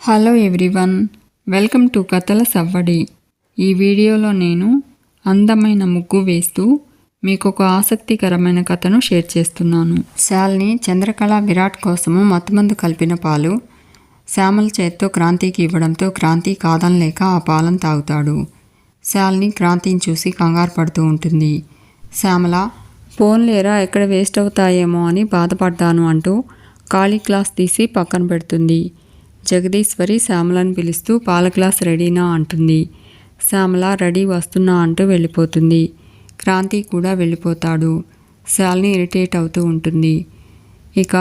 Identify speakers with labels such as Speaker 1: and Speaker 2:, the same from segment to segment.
Speaker 1: Hello everyone, welcome to కథల సవ్వడి. ఈ వీడియోలో నేను అందమైన ముగ్గు వేస్తూ మీకు ఒక ఆసక్తికరమైన కథను షేర్ చేస్తున్నాను. శాలిని చంద్రకళ విరాట్ కోసము మత్తుమందు కలిపిన పాలు శ్యామల చేత్తో క్రాంతికి ఇవ్వడంతో క్రాంతి కాదనలేక ఆ పాలను తాగుతాడు. శాలిని క్రాంతిని చూసి కంగారు పడుతూ ఉంటుంది. శ్యామల, ఫోన్లేరా ఎక్కడ వేస్ట్ అవుతాయేమో అని బాధపడ్డాను అంటూ ఖాళీ గ్లాస్ తీసి పక్కన పెడుతుంది. జగదీశ్వరి శ్యామలను పిలుస్తూ పాల గ్లాస్ రెడీనా అంటుంది. శ్యామల రెడీ వస్తున్నా అంటూ వెళ్ళిపోతుంది. క్రాంతి కూడా వెళ్ళిపోతాడు. శాలిని ఇరిటేట్ అవుతూ ఉంటుంది. ఇక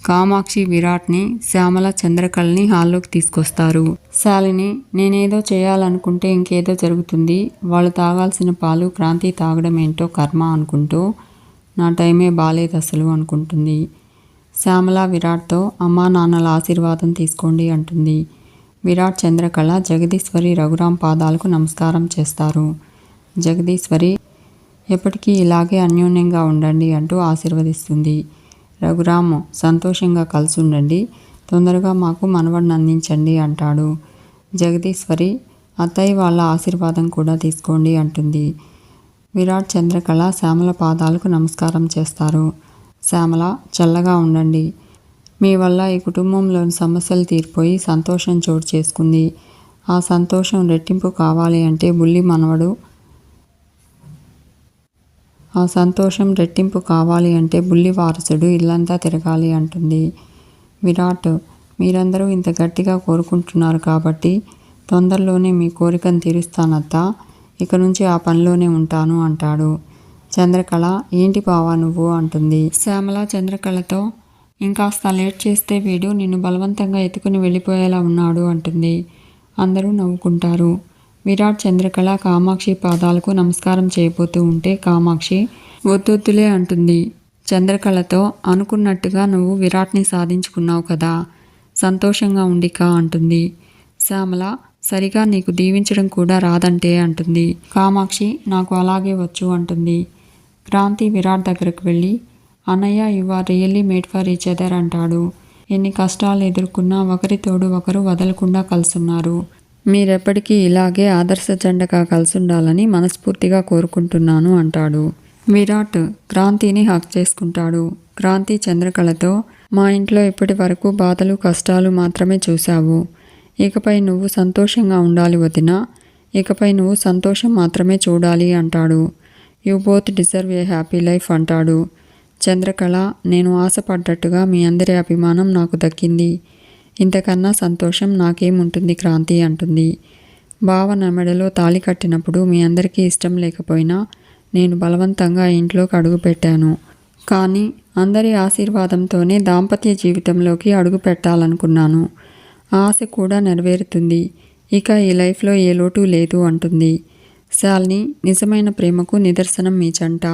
Speaker 1: కామాక్షి విరాట్ని, శ్యామల చంద్రకళని హాల్లోకి తీసుకొస్తారు. శాలిని, నేనేదో చేయాలనుకుంటే ఇంకేదో జరుగుతుంది. వాళ్ళు తాగాల్సిన పాలు క్రాంతి తాగడం ఏంటో కర్మ అనుకుంటూ నా టైమే బాలేదు అసలు అనుకుంటుంది. శ్యామల విరాట్తో అమ్మా నాన్నల ఆశీర్వాదం తీసుకోండి అంటుంది. విరాట్ చంద్రకళ, జగదీశ్వరి రఘురాం పాదాలకు నమస్కారం చేస్తారు. జగదీశ్వరి, ఎప్పటికీ ఇలాగే అన్యోన్యంగా ఉండండి అంటూ ఆశీర్వదిస్తుంది. రఘురాం, సంతోషంగా కలిసి ఉండండి, తొందరగా మాకు మనవడిని అందించండి అంటాడు. జగదీశ్వరి, అత్తయ్య వాళ్ళ ఆశీర్వాదం కూడా తీసుకోండి అంటుంది. విరాట్ చంద్రకళ శ్యామల పాదాలకు నమస్కారం చేస్తారు. శ్యామల, చల్లగా ఉండండి, మీ వల్ల ఈ కుటుంబంలోని సమస్యలు తీరిపోయి సంతోషం చోటు చేసుకుంది. ఆ సంతోషం రెట్టింపు కావాలి అంటే బుల్లి వారసుడు ఇల్లంతా తిరగాలి అంటుంది. విరాట్, మీరందరూ ఇంత గట్టిగా కోరుకుంటున్నారు కాబట్టి తొందరలోనే మీ కోరికను తీరుస్తానత్తా, ఇక నుంచి ఆ పనిలోనే ఉంటాను అంటాడు. చంద్రకళ, ఏంటి బావా నువ్వు అంటుంది. శ్యామల చంద్రకళతో, ఇంకాస్త లేట్ చేస్తే వీడు నిన్ను బలవంతంగా ఎత్తుకుని వెళ్ళిపోయేలా ఉన్నాడు అంటుంది. అందరూ నవ్వుకుంటారు. విరాట్ చంద్రకళ కామాక్షి పాదాలకు నమస్కారం చేయబోతూ ఉంటే కామాక్షి వద్దొద్దులే అంటుంది. చంద్రకళతో, అనుకున్నట్టుగా నువ్వు విరాట్ని సాధించుకున్నావు కదా, సంతోషంగా ఉండికా అంటుంది. శ్యామల, సరిగా నీకు దీవించడం కూడా రాదంటే అంటుంది. కామాక్షి, నాకు అలాగే వచ్చు అంటుంది. క్రాంతి విరాట్ దగ్గరకు వెళ్ళి, అన్నయ్య, you are really made for each other అంటాడు. ఎన్ని కష్టాలు ఎదుర్కొన్నా ఒకరి తోడు ఒకరు వదలకుండా కలుసున్నారు. మీరెప్పటికీ ఇలాగే ఆదర్శ జంటగా కలిసుండాలని మనస్ఫూర్తిగా కోరుకుంటున్నాను అంటాడు. విరాట్ క్రాంతిని హక్ చేసుకుంటాడు. క్రాంతి చంద్రకళతో, మా ఇంట్లో ఇప్పటి వరకు బాధలు కష్టాలు మాత్రమే చూశావు. ఇకపై నువ్వు సంతోషంగా ఉండాలి వదినా, ఇకపై నువ్వు సంతోషం మాత్రమే చూడాలి అంటాడు. You both deserve A happy life అంటాడు. చంద్రకళ, నేను ఆశపడ్డట్టుగా మీ అందరి అభిమానం నాకు దక్కింది. ఇంతకన్నా సంతోషం నాకేముంటుంది క్రాంతి అంటుంది. బావ నా మెడలో తాళి కట్టినప్పుడు మీ అందరికీ ఇష్టం లేకపోయినా నేను బలవంతంగా ఇంట్లోకి అడుగుపెట్టాను. కానీ అందరి ఆశీర్వాదంతోనే దాంపత్య జీవితంలోకి అడుగు పెట్టాలనుకున్నాను. ఆశ కూడా నెరవేరుతుంది. ఇక ఈ లైఫ్లో ఏ లోటు లేదు అంటుంది. శాలిని, నిజమైన ప్రేమకు నిదర్శనం మీ జంట.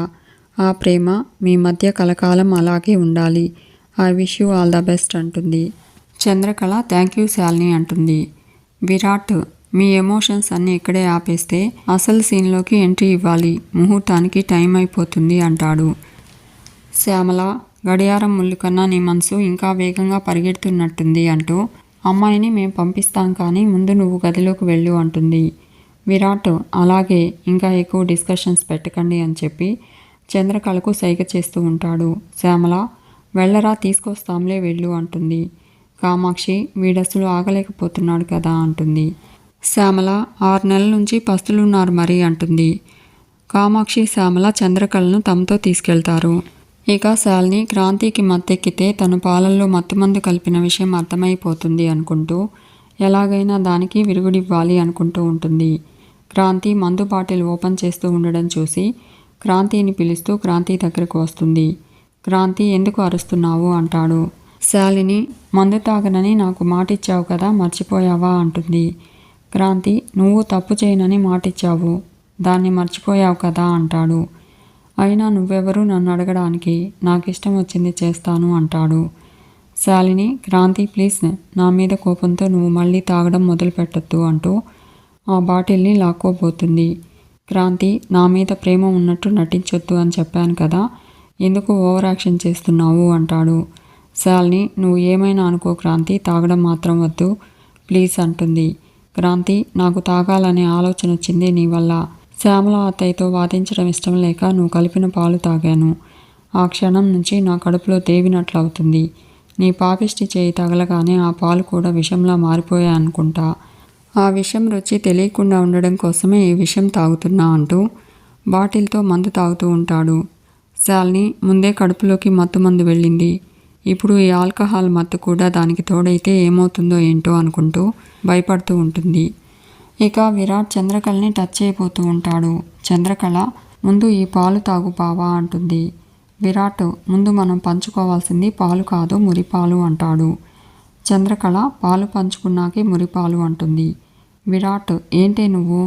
Speaker 1: ఆ ప్రేమ మీ మధ్య కలకాలం అలాగే ఉండాలి. I wish you all the best అంటుంది. చంద్రకళ, థ్యాంక్ యూ శాలిని అంటుంది. విరాట్, మీ ఎమోషన్స్ అన్నీ ఇక్కడే ఆపేస్తే అసలు సీన్లోకి ఎంట్రీ ఇవ్వాలి, ముహూర్తానికి టైం అయిపోతుంది అంటాడు. శ్యామల, గడియారం ముళ్ళు కన్నా నీ మనసు ఇంకా వేగంగా పరిగెడుతున్నట్టుంది అంటూ, అమ్మాయిని మేం పంపిస్తాం కానీ ముందు నువ్వు గదిలోకి వెళ్ళు అంటుంది. విరాట్, అలాగే, ఇంకా ఎక్కువ డిస్కషన్స్ పెట్టకండి అని చెప్పి చంద్రకళకు సైగ చేస్తూ ఉంటాడు. శ్యామల, వెళ్ళరా, తీసుకొస్తాంలే వెళ్ళు అంటుంది. కామాక్షి, వీడసలు ఆగలేకపోతున్నాడు కదా అంటుంది. శ్యామల, 6 నెలల నుంచి పస్తులున్నారు మరి అంటుంది. కామాక్షి, శ్యామల చంద్రకళను తమతో తీసుకెళ్తారు. ఇక శాలిని క్రాంతికి మత్తెక్కితే తను పాలల్లో మత్తుమందు కలిపిన విషయం అర్థమైపోతుంది అనుకుంటూ ఎలాగైనా దానికి విరుగుడివ్వాలి అనుకుంటూ ఉంటుంది. క్రాంతి మందు బాటిల్ ఓపెన్ చేస్తూ ఉండడం చూసి క్రాంతిని పిలుస్తూ క్రాంతి దగ్గరకు వస్తుంది. క్రాంతి, ఎందుకు అరుస్తున్నావు అంటాడు. శాలిని, మందు తాగనని నాకు మాటిచ్చావు కదా, మర్చిపోయావా అంటుంది. క్రాంతి, నువ్వు తప్పు చేయనని మాటిచ్చావు, దాన్ని మర్చిపోయావు కదా అంటాడు. అయినా నువ్వెవరు నన్ను అడగడానికి, నాకు ఇష్టం వచ్చింది చేస్తాను అంటాడు. శాలిని, క్రాంతి ప్లీజ్, నా మీద కోపంతో నువ్వు మళ్ళీ తాగడం మొదలు పెట్టొద్దు అంటూ ఆ బాటిల్ని లాక్కోబోతుంది. క్రాంతి, నా మీద ప్రేమ ఉన్నట్టు నటించొద్దు అని చెప్పాను కదా, ఎందుకు ఓవర్ యాక్షన్ చేస్తున్నావు అంటాడు. శాలిని, నువ్వు ఏమైనా అనుకో క్రాంతి, తాగడం మాత్రం వద్దు ప్లీజ్ అంటుంది. క్రాంతి, నాకు తాగాలనే ఆలోచన వచ్చింది నీ వల్ల. శ్యామల అత్తయ్యతో వాదించడం ఇష్టం లేక నువ్వు కలిపిన పాలు తాగాను. ఆ క్షణం నుంచి నా కడుపులో దేవినట్లవుతుంది. నీ పాపిష్టి చేయి తగలగానే ఆ పాలు కూడా విషంలా మారిపోయాయనుకుంటా. ఆ విషం రుచి తెలియకుండా ఉండడం కోసమే ఈ విషం తాగుతున్నా అంటూ బాటిల్తో మందు తాగుతూ ఉంటాడు. శాలిని ముందే కడుపులోకి మత్తుమందు వెళ్ళింది. ఇప్పుడు ఈ ఆల్కహాల్ మత్తు కూడా దానికి తోడైతే ఏమవుతుందో ఏంటో అనుకుంటూ భయపడుతూ ఉంటుంది. ఇక విరాట్ చంద్రకళని టచ్ చేయబోతూ ఉంటాడు. చంద్రకళ, ముందు ఈ పాలు తాగు బావా అంటుంది. విరాట్, ముందు మనం పంచుకోవాల్సింది పాలు కాదు మురిపాలు అంటాడు. చంద్రకళ, పాలు పంచుకున్నాకే మురిపాలు అంటుంది. విరాట్, ఏంటే నువ్వు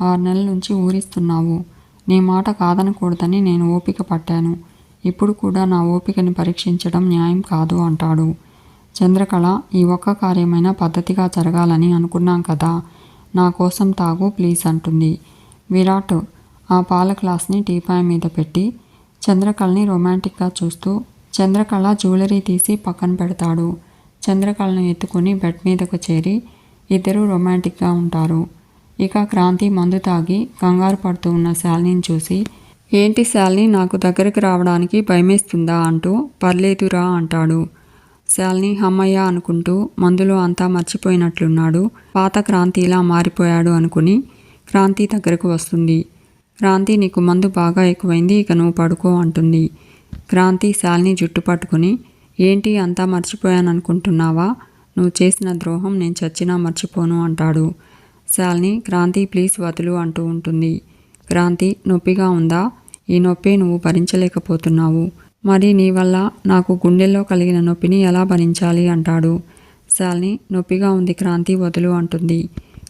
Speaker 1: 6 నెలల నుంచి ఊరిస్తున్నావు. నీ మాట కాదనకూడదని నేను ఓపిక పట్టాను. ఇప్పుడు కూడా నా ఓపికని పరీక్షించడం న్యాయం కాదు అంటాడు. చంద్రకళ, ఈ ఒక్క కార్యమైనా పద్ధతిగా జరగాలని అనుకున్నాం కదా. నా కోసం తాగు ప్లీజ్ అంటుంది. విరాట్ ఆ పాల గ్లాస్ని టీపాయ్ మీద పెట్టి చంద్రకళని రొమాంటిక్గా చూస్తూ చంద్రకళ జ్యువెలరీ తీసి పక్కన పెడతాడు. చంద్రకళను ఎత్తుకుని బెడ్ మీదకు చేరి ఇద్దరూ రొమాంటిక్గా ఉంటారు. ఇక క్రాంతి మందు తాగి కంగారు పడుతూ ఉన్న శాలినిని చూసి, ఏంటి శాలిని, నాకు దగ్గరికి రావడానికి భయమేస్తుందా అంటూ, పర్లేదురా అంటాడు. శాలిని హమ్మయ్య అనుకుంటూ మందులో అంతా మర్చిపోయినట్లున్నాడు. పాత క్రాంతిలా మారిపోయాడు అనుకుని క్రాంతి దగ్గరకు వస్తుంది. క్రాంతి, నీకు మందు బాగా ఎక్కువైంది, ఇక నువ్వు పడుకో అంటుంది. క్రాంతి శాలిని జుట్టు పట్టుకుని, ఏంటి అంతా మర్చిపోయాననుకుంటున్నావా? నువ్వు చేసిన ద్రోహం నేను చచ్చినా మర్చిపోను అంటాడు. శాలిని, క్రాంతి ప్లీజ్ వదులు అంటూ ఉంటుంది. క్రాంతి, నొప్పిగా ఉందా? ఈ నొప్పి నువ్వు భరించలేకపోతున్నావు. మరి నీ వల్ల నాకు గుండెల్లో కలిగిన నొప్పిని ఎలా భరించాలి అంటాడు. శాలిని, నొప్పిగా ఉంది క్రాంతి, వదులు అంటుంది.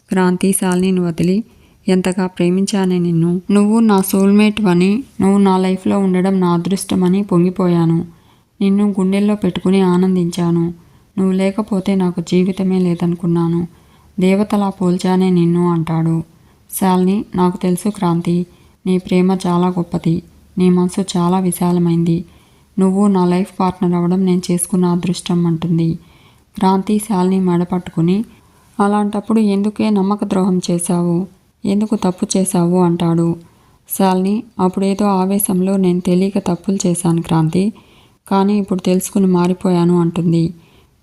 Speaker 1: క్రాంతి శాలినిని వదిలి, ఎంతగా ప్రేమించానే నిన్ను. నువ్వు నా సోల్మేట్ అని, నువ్వు నా లైఫ్లో ఉండడం నా అదృష్టమని పొంగిపోయాను. నిన్ను గుండెల్లో పెట్టుకుని ఆనందించాను. నువ్వు లేకపోతే నాకు జీవితమే లేదనుకున్నాను. దేవతలా పోల్చానే నిన్ను అంటాడు. శాలిని, నాకు తెలుసు క్రాంతి, నీ ప్రేమ చాలా గొప్పది. నీ మనసు చాలా విశాలమైంది. నువ్వు నా లైఫ్ పార్ట్నర్ అవ్వడం నేను చేసుకున్న అదృష్టం అంటుంది. క్రాంతి శాలిని మెడ పట్టుకుని, అలాంటప్పుడు ఎందుకే నమ్మక ద్రోహం చేశావు? ఎందుకు తప్పు చేశావు అంటాడు. శాలిని, అప్పుడేదో ఆవేశంలో నేను తెలియక తప్పులు చేశాను క్రాంతి, కానీ ఇప్పుడు తెలుసుకుని మారిపోయాను అంటుంది.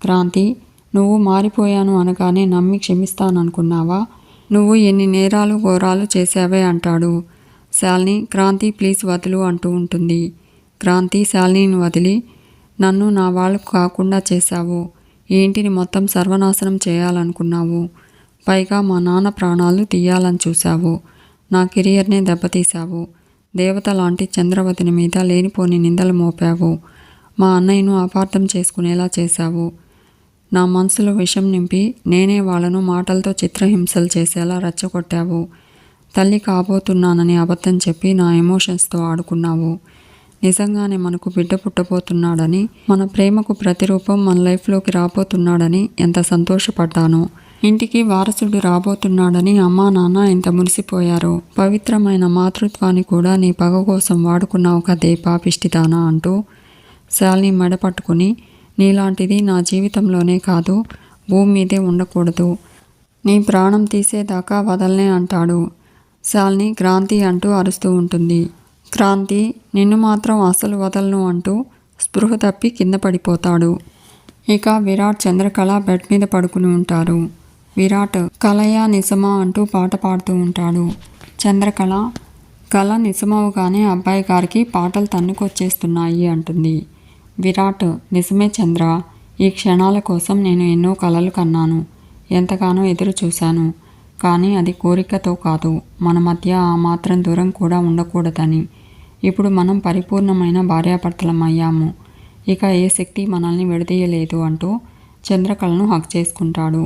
Speaker 1: క్రాంతి, నువ్వు మారిపోయాను అనగానే నమ్మి క్షమిస్తాననుకున్నావా? నువ్వు ఎన్ని నేరాలు ఘోరాలు చేశావే అంటాడు. శాలిని, క్రాంతి ప్లీజ్ వదులు అంటూ ఉంటుంది. క్రాంతి శాలినిని వదిలి, నన్ను నా వాళ్ళు కాకుండా చేశావు. ఈ ఇంటిని మొత్తం సర్వనాశనం చేయాలనుకున్నావు. పైగా మా నాన్న ప్రాణాలు తీయాలని చూశావు. నా కెరియర్నే దెబ్బతీశావు. దేవత లాంటి చంద్రవతిని మీద లేనిపోని నిందలు మోపావు. మా అన్నయ్యను అపార్థం చేసుకునేలా చేశావు. నా మనసులో విషం నింపి నేనే వాళ్లను మాటలతో చిత్రహింసలు చేసేలా రెచ్చగొట్టావు. తల్లి కాబోతున్నానని అబద్ధం చెప్పి నా ఎమోషన్స్తో ఆడుకున్నావు. నిజంగానే మనకు బిడ్డ పుట్టబోతున్నాడని, మన ప్రేమకు ప్రతిరూపం మన లైఫ్లోకి రాబోతున్నాడని ఎంత సంతోషపడ్డానో. ఇంటికి వారసుడు రాబోతున్నాడని అమ్మా నాన్న ఎంత మురిసిపోయారో. పవిత్రమైన మాతృత్వాన్ని కూడా నీ పగ కోసం వాడుకున్నావు కదే పాపిష్టిదానా అంటూ శాలిని మెడ పట్టుకుని, నీలాంటిది నా జీవితంలోనే కాదు, భూమి మీదే ఉండకూడదు. నీ ప్రాణం తీసేదాకా వదలనే అంటాడు. శాలిని క్రాంతి అంటూ అరుస్తూ ఉంటుంది. క్రాంతి, నిన్ను మాత్రం అసలు వదలను అంటూ స్పృహ తప్పి కింద పడిపోతాడు. ఇక విరాట్ చంద్రకళ బెడ్ మీద పడుకుని ఉంటారు. విరాట్ కలయా నిజమా అంటూ పాట పాడుతూ ఉంటాడు. చంద్రకళ, కళ నిజమవగానే అబ్బాయి గారికి పాటలు తన్నుకొచ్చేస్తున్నాయి అంటుంది. విరాట్, నిజమే చంద్ర, ఈ క్షణాల కోసం నేను ఎన్నో కలలు కన్నాను. ఎంతగానో ఎదురు చూశాను. కానీ అది కోరికతో కాదు, మన మధ్య ఆ మాత్రం దూరం కూడా ఉండకూడదని. ఇప్పుడు మనం పరిపూర్ణమైన భార్యాభర్తలం అయ్యాము. ఇక ఏ శక్తి మనల్ని విడదీయలేదు అంటూ చంద్రకళను హక్ చేసుకుంటాడు.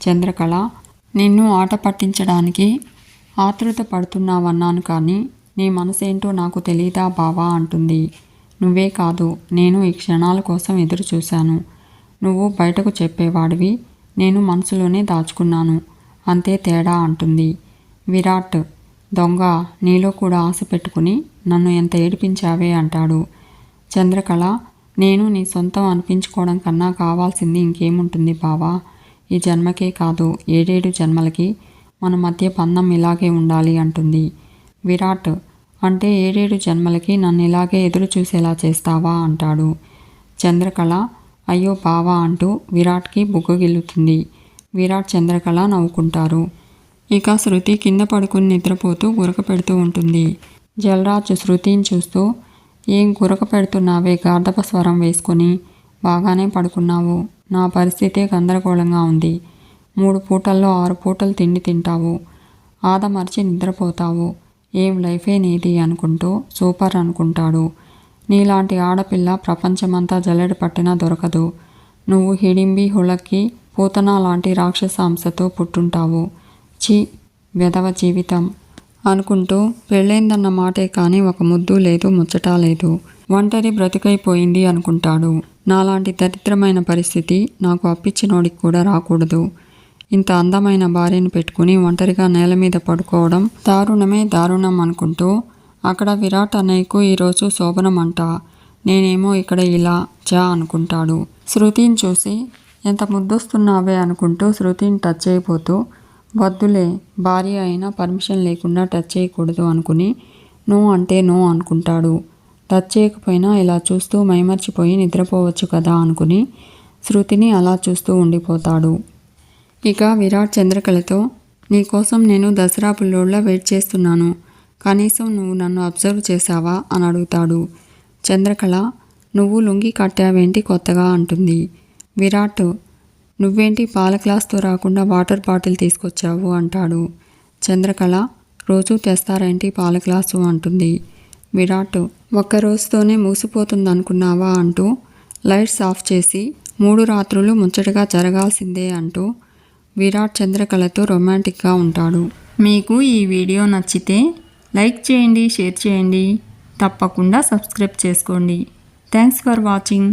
Speaker 1: చంద్రకళ, నిన్ను ఆట పట్టించడానికి ఆతృత పడుతున్నావన్నాను, కానీ నీ మనసేంటో నాకు తెలీదా బావా అంటుంది. నువ్వే కాదు, నేను ఈ క్షణాల కోసం ఎదురు చూశాను. నువ్వు బయటకు చెప్పేవాడివి, నేను మనసులోనే దాచుకున్నాను, అంతే తేడా అంటుంది. విరాట్, దొంగ, నీలో కూడా ఆశ పెట్టుకుని నన్ను ఎంత ఏడిపించావే అంటాడు. చంద్రకళ, నేను నీ సొంతం అనిపించుకోవడం కన్నా కావాల్సింది ఇంకేముంటుంది బావా? ఈ జన్మకే కాదు 7 జన్మలకి మన మధ్య బంధం ఇలాగే ఉండాలి అంటుంది. విరాట్ అంటే 7 జన్మలకి నన్ను ఇలాగే ఎదురు చూసేలా చేస్తావా అంటాడు. చంద్రకళ అయ్యో బావా అంటూ విరాట్కి బుగ్గగిల్లుతుంది. విరాట్ చంద్రకళ నవ్వుకుంటారు. ఇక శృతి కింద పడుకుని నిద్రపోతూ గురక పెడుతూ ఉంటుంది. జలరాజ్ శృతిని చూస్తూ ఏం గురక పెడుతున్నావే గార్ధప స్వరం వేసుకొని, బాగానే పడుకున్నావు, నా పరిస్థితే గందరగోళంగా ఉంది. 3 పూటల్లో 6 పూటలు తిండి తింటావు, ఆదమర్చి నిద్రపోతావు, ఏం లైఫే నీది అనుకుంటూ సూపర్ అనుకుంటాడు. నీలాంటి ఆడపిల్ల ప్రపంచమంతా జల్లెడ పట్టినా దొరకదు. నువ్వు హిడింబి హుళక్కి పూతన లాంటి రాక్షస అంశతో పుట్టుంటావు. ఛీ వెధవ జీవితం అనుకుంటూ పెళ్ళైందన్న మాటే కానీ ఒక ముద్దు లేదు ముచ్చట లేదు, ఒంటరి బ్రతికైపోయింది అనుకుంటాడు. నాలాంటి దరిద్రమైన పరిస్థితి నాకు అప్పిచ్చినోడికి కూడా రాకూడదు. ఇంత అందమైన భార్యను పెట్టుకుని ఒంటరిగా నేల మీద పడుకోవడం దారుణమే దారుణం అనుకుంటూ అక్కడ విరాట్ అన్నయ్యకు ఈరోజు శోభనం అంట, నేనేమో ఇక్కడ ఇలా చా అనుకుంటాడు. శృతిని చూసి ఎంత ముద్దొస్తున్నావే అనుకుంటూ శృతిని టచ్ చేయబోతూ వద్దులే భార్య అయినా పర్మిషన్ లేకుండా టచ్ చేయకూడదు అనుకుని నో అంటే నో అనుకుంటాడు. టచ్ చేయకపోయినా ఇలా చూస్తూ మైమర్చిపోయి నిద్రపోవచ్చు కదా అనుకుని శృతిని అలా చూస్తూ ఉండిపోతాడు. ఇక విరాట్ చంద్రకళతో నీకోసం నేను దసరా పుల్లోడ్లా వెయిట్ చేస్తున్నాను, కనీసం నువ్వు నన్ను అబ్జర్వ్ చేశావా అని అడుగుతాడు. చంద్రకళ నువ్వు లుంగి కట్టావేంటి కొత్తగా అంటుంది. విరాట్ నువ్వేంటి పాల గ్లాస్తో రాకుండా వాటర్ బాటిల్ తీసుకొచ్చావు అంటాడు. చంద్రకళ రోజూ తెస్తారేంటి పాల గ్లాసు అంటుంది. విరాట్ ఒక్క రోజుతోనే మూసిపోతుందనుకున్నావా అంటూ లైట్స్ ఆఫ్ చేసి 3 రాత్రులు ముచ్చటగా జరగాల్సిందే అంటూ విరాట్ చంద్రకళతో రొమాంటిక్గా ఉంటాడు. మీకు ఈ వీడియో నచ్చితే లైక్ చేయండి, షేర్ చేయండి, తప్పకుండా సబ్స్క్రైబ్ చేసుకోండి. Thanks for watching.